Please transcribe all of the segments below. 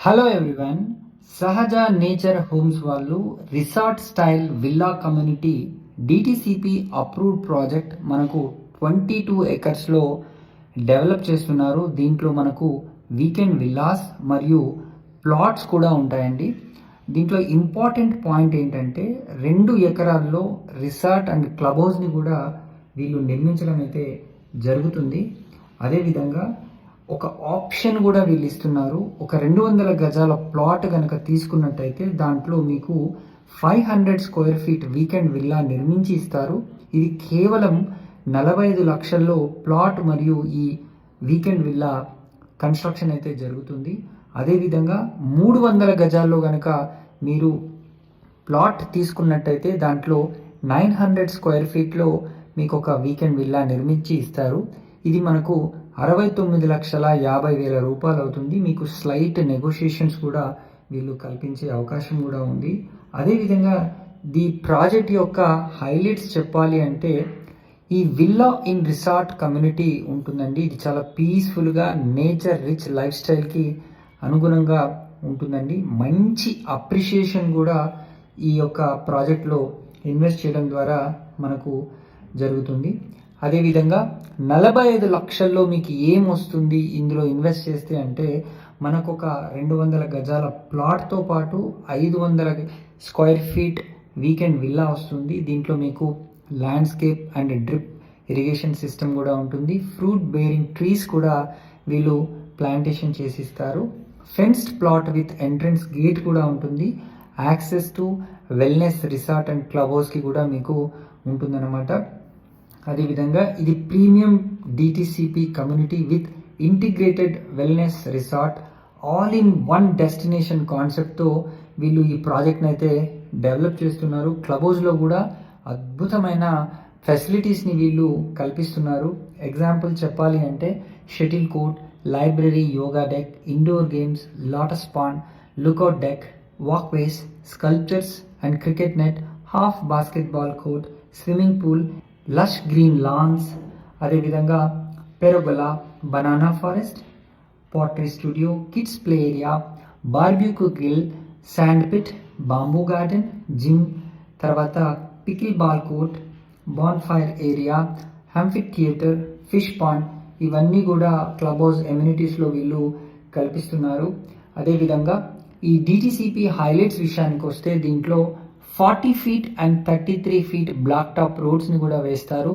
Hello everyone. సహజ nature homes వాళ్ళు resort style villa community DTCP approved project మనకు 22 ఎకర్స్లో develop చేస్తున్నారు. దీంట్లో మనకు వీకెండ్ విల్లాస్ మరియు ప్లాట్స్ కూడా ఉంటాయండి. దీంట్లో ఇంపార్టెంట్ పాయింట్ ఏంటంటే 2 ఎకరాల్లో రిసార్ట్ అండ్ క్లబ్ హౌస్ని కూడా వీళ్ళు నిర్మించడం అయితే జరుగుతుంది. అదేవిధంగా ఒక ఆప్షన్ కూడా వీళ్ళు ఇస్తున్నారు. ఒక 200 గజాల ప్లాట్ కనుక తీసుకున్నట్టయితే దాంట్లో మీకు 500 స్క్వేర్ ఫీట్ వీకెండ్ విల్లా నిర్మించి ఇస్తారు. ఇది కేవలం 45 లక్షల్లో ప్లాట్ మరియు ఈ వీకెండ్ విల్లా కన్స్ట్రక్షన్ అయితే జరుగుతుంది. అదేవిధంగా 300 గజాల్లో కనుక మీరు ప్లాట్ తీసుకున్నట్టయితే దాంట్లో 900 స్క్వేర్ ఫీట్లో మీకు ఒక వీకెండ్ విల్లా నిర్మించి ఇస్తారు. ఇది మనకు 69,50,000 రూపాయలు అవుతుంది. మీకు స్లైట్ నెగోషియేషన్స్ కూడా వీళ్ళు కల్పించే అవకాశం కూడా ఉంది. అదేవిధంగా ది ప్రాజెక్ట్ యొక్క హైలైట్స్ చెప్పాలి అంటే ఈ విల్లా ఇన్ రిసార్ట్ కమ్యూనిటీ ఉంటుందండి. ఇది చాలా పీస్ఫుల్గా నేచర్ రిచ్ లైఫ్ స్టైల్కి అనుగుణంగా ఉంటుందండి. మంచి అప్రిషియేషన్ కూడా ఈ యొక్క ప్రాజెక్ట్లో ఇన్వెస్ట్ చేయడం ద్వారా మనకు జరుగుతుంది. అదేవిధంగా 45 లక్షల్లో మీకు ఏం వస్తుంది ఇందులో ఇన్వెస్ట్ చేస్తే అంటే మనకు ఒక 200 గజాల ప్లాట్తో పాటు 500 స్క్వేర్ ఫీట్ వీకెండ్ విల్లా వస్తుంది. దీంట్లో మీకు landscape and drip irrigation system కూడా ఉంటుంది. ఫ్రూట్ బేరింగ్ ట్రీస్ కూడా వీళ్ళు ప్లాంటేషన్ చేసిస్తారు. Fenced plot with entrance gate కూడా ఉంటుంది. Access to wellness resort and club హౌస్కి కూడా మీకు ఉంటుందన్నమాట. అదేవిధంగా ఇది premium DTCP community with integrated wellness resort all in one destination కాన్సెప్ట్తో వీళ్ళు ఈ ప్రాజెక్ట్ని అయితే డెవలప్ చేస్తున్నారు. క్లబ్ హౌస్లో కూడా అద్భుతమైన ఫెసిలిటీస్ని వీళ్ళు కల్పిస్తున్నారు. ఎగ్జాంపుల్ చెప్పాలి అంటే shuttle court, library, yoga deck, indoor games, lotus pond, lookout deck, walkways, sculptures and cricket net, half basketball court, swimming pool, lush green lawns, అదేవిధంగా pergola, banana forest, pottery studio, kids play area, barbecue grill, sand pit, bamboo garden, gym, తర్వాత pickleball court, bonfire area, amphitheatre, fish pond, ఇవన్నీ కూడా club house ఎమ్యూనిటీస్లో వీళ్ళు కల్పిస్తున్నారు. అదేవిధంగా ఈ DTCP highlights విషయానికి వస్తే దీంట్లో 40 feet and 33 feet blacktop రోడ్స్ని కూడా వేస్తారు.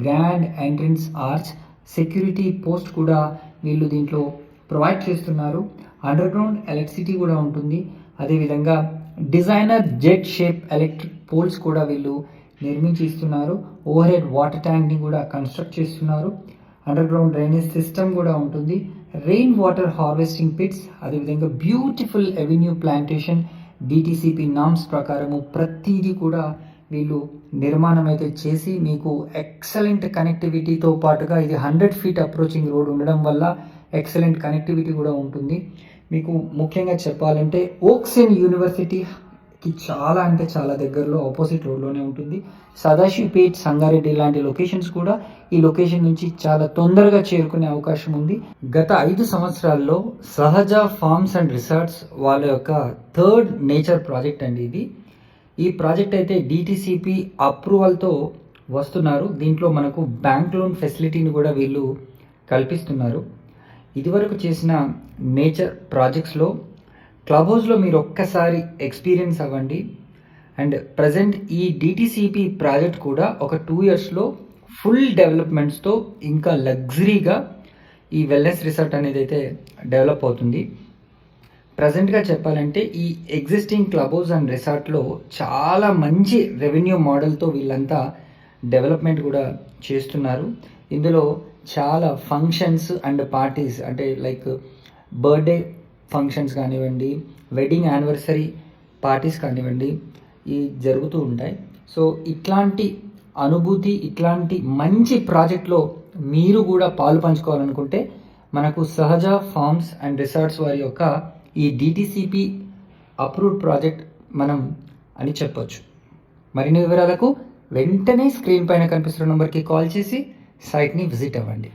Grand entrance arch, security post కూడా వీళ్ళు దీంట్లో ప్రొవైడ్ చేస్తున్నారు. అండర్ గ్రౌండ్ ఎలక్ట్రిసిటీ కూడా ఉంటుంది. అదేవిధంగా designer jet shape electric poles కూడా వీళ్ళు నిర్మించి ఇస్తున్నారు. ఓవర్ హెడ్ వాటర్ ట్యాంక్ని కూడా కన్స్ట్రక్ట్ చేస్తున్నారు. అండర్ గ్రౌండ్ డ్రైనేజ్ సిస్టమ్ కూడా ఉంటుంది. రెయిన్ వాటర్ హార్వెస్టింగ్ పిట్స్, అదేవిధంగా beautiful avenue plantation DTCP norms ప్రకారము ప్రతిదీ కూడా వీళ్ళు నిర్మాణం అయితే చేసి మీకు ఎక్సలెంట్ కనెక్టివిటీతో పాటుగా ఇది 100 ఫీట్ అప్రోచింగ్ రోడ్ ఉండడం వల్ల ఎక్సలెంట్ కనెక్టివిటీ కూడా ఉంటుంది. మీకు ముఖ్యంగా చెప్పాలంటే ఓక్సేన్ యూనివర్సిటీకి చాలా అంటే చాలా దగ్గరలో ఆపోజిట్ రోడ్లోనే ఉంటుంది. సదాశివపేట్, సంగారెడ్డి లాంటి లొకేషన్స్ కూడా ఈ లొకేషన్ నుంచి చాలా తొందరగా చేరుకునే అవకాశం ఉంది. గత 5 సంవత్సరాల్లో సహజ ఫార్మ్స్ అండ్ రిసార్ట్స్ వాళ్ళ యొక్క 3rd నేచర్ ప్రాజెక్ట్ అండి ఇది. ఈ ప్రాజెక్ట్ అయితే డిటిసిపి అప్రూవల్తో వస్తున్నారు. దీంట్లో మనకు బ్యాంక్ లోన్ ఫెసిలిటీని కూడా వీళ్ళు కల్పిస్తున్నారు. ఇదివరకు చేసిన నేచర్ ప్రాజెక్ట్స్లో క్లబ్ హౌస్లో మీరు ఒక్కసారి ఎక్స్పీరియన్స్ అవ్వండి. అండ్ ప్రజెంట్ ఈ డిటిసిపి ప్రాజెక్ట్ కూడా ఒక 2 ఇయర్స్లో ఫుల్ డెవలప్మెంట్స్తో ఇంకా లగ్జరీగా ఈ వెల్నెస్ రిసార్ట్ అనేది అయితే డెవలప్ అవుతుంది. ప్రజెంట్గా చెప్పాలంటే ఈ ఎగ్జిస్టింగ్ క్లబ్ హౌస్ అండ్ రిసార్ట్లో చాలా మంచి రెవెన్యూ మోడల్తో వీళ్ళంతా డెవలప్మెంట్ కూడా చేస్తున్నారు. ఇందులో చాలా ఫంక్షన్స్ అండ్ పార్టీస్ అంటే లైక్ బర్త్డే ఫంక్షన్స్ కానివ్వండి, వెడ్డింగ్ యానివర్సరీ పార్టీస్ కానివ్వండి, ఇవి జరుగుతూ ఉంటాయి. సో ఇట్లాంటి అనుభూతి, ఇట్లాంటి మంచి ప్రాజెక్ట్లో మీరు కూడా పాలు పంచుకోవాలనుకుంటే మనకు సహజ ఫార్మ్స్ అండ్ రిసార్ట్స్ వారి యొక్క ఈ డిటిసిపి అప్రూవ్డ్ ప్రాజెక్ట్ మనం అని చెప్పొచ్చు. మరిన్ని వివరాలకు వెంటనే స్క్రీన్ పైన కనిపిస్తున్న నెంబర్కి కాల్ చేసి సైట్ని విజిట్ అవ్వండి.